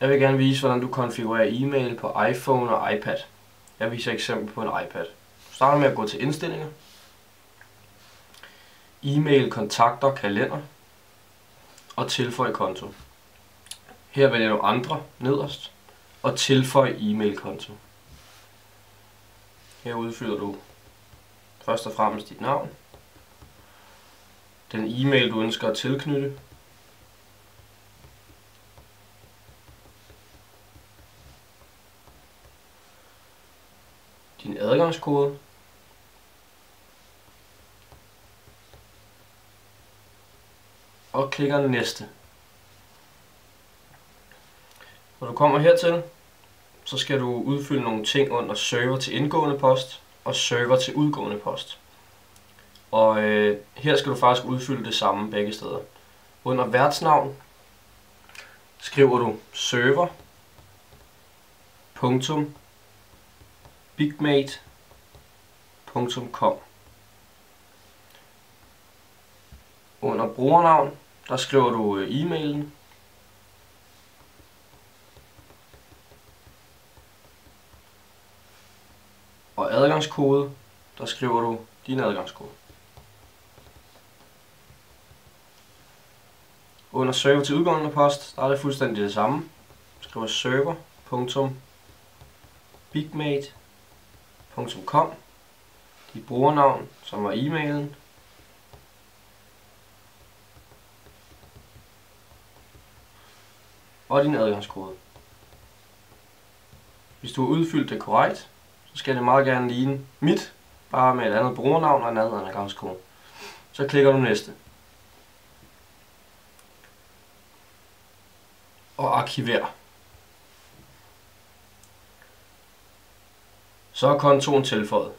Jeg vil gerne vise, hvordan du konfigurerer e-mail på iPhone og iPad. Jeg viser et eksempel på en iPad. Du starter med at gå til indstillinger. E-mail, kontakter, kalender og tilføj konto. Her vælger du andre nederst og tilføj e-mail-konto. Her udfylder du først og fremmest dit navn, den e-mail du ønsker at tilknytte, din adgangskode, og klikker næste. Når du kommer hertil, så skal du udfylde nogle ting under server til indgående post og server til udgående post. Og her skal du faktisk udfylde det samme begge steder. Under værtsnavn skriver du server.bigmate.com. Under brugernavn, der skriver du e-mailen. Og adgangskode, der skriver du din adgangskode. Under server til udgående post, der er det fuldstændig det samme. Skriver server.bigmate.com, dit brugernavn, som er e-mailen, og din adgangskode. Hvis du har udfyldt det korrekt, så skal det meget gerne ligne mit, bare med et andet brugernavn og en anden adgangskode. Så klikker du næste. Og arkiver. Så er kontoen tilføjet.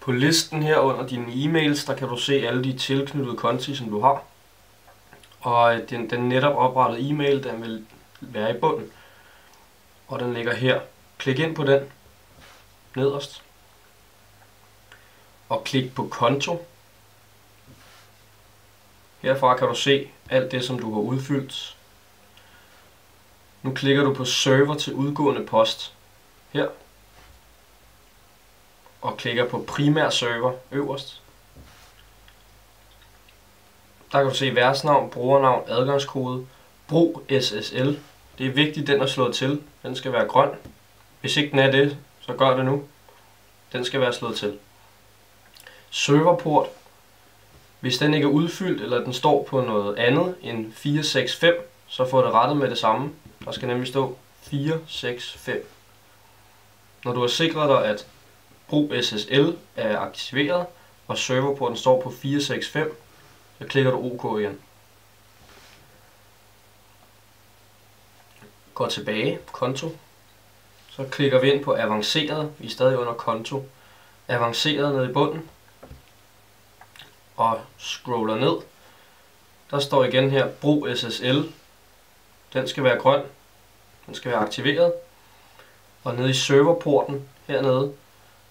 På listen her under dine e-mails, der kan du se alle de tilknyttede konti, som du har. Og den netop oprettede e-mail, den vil være i bunden. Og den ligger her. Klik ind på den nederst. Og klik på konto. Herfra kan du se alt det, som du har udfyldt. Nu klikker du på server til udgående post her. Og klikker på primær server øverst. Der kan du se værtsnavn, brugernavn, adgangskode, brug SSL. Det er vigtigt, den er slået til. Den skal være grøn. Hvis ikke den er det, så gør det nu. Den skal være slået til. Serverport. Hvis den ikke er udfyldt, eller den står på noget andet end 465, så får det rettet med det samme. Der skal nemlig stå 465. Når du har sikret dig, at brug SSL er aktiveret, og serverporten står på 465, så klikker du OK igen. Går tilbage, konto. Så klikker vi ind på avanceret, vi er stadig under konto. Avanceret nede i bunden. Og scroller ned. Der står igen her, brug SSL. Den skal være grøn. Den skal være aktiveret. Og nede i serverporten hernede,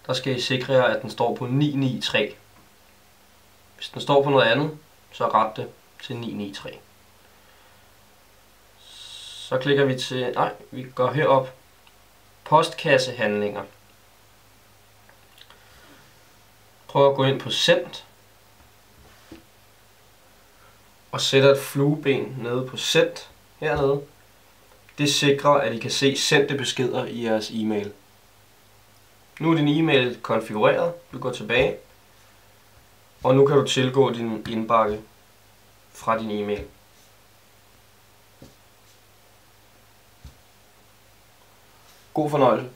der skal I sikre jer, at den står på 993. Hvis den står på noget andet, så ret det til 993. Så klikker vi til, vi går herop, postkassehandlinger. Prøv at gå ind på send. Og sætter et flueben nede på send hernede. Det sikrer, at I kan se sendte beskeder i jeres e-mail. Nu er din e-mail konfigureret. Du går tilbage. Og nu kan du tilgå din indbakke fra din e-mail. God fornøjelse.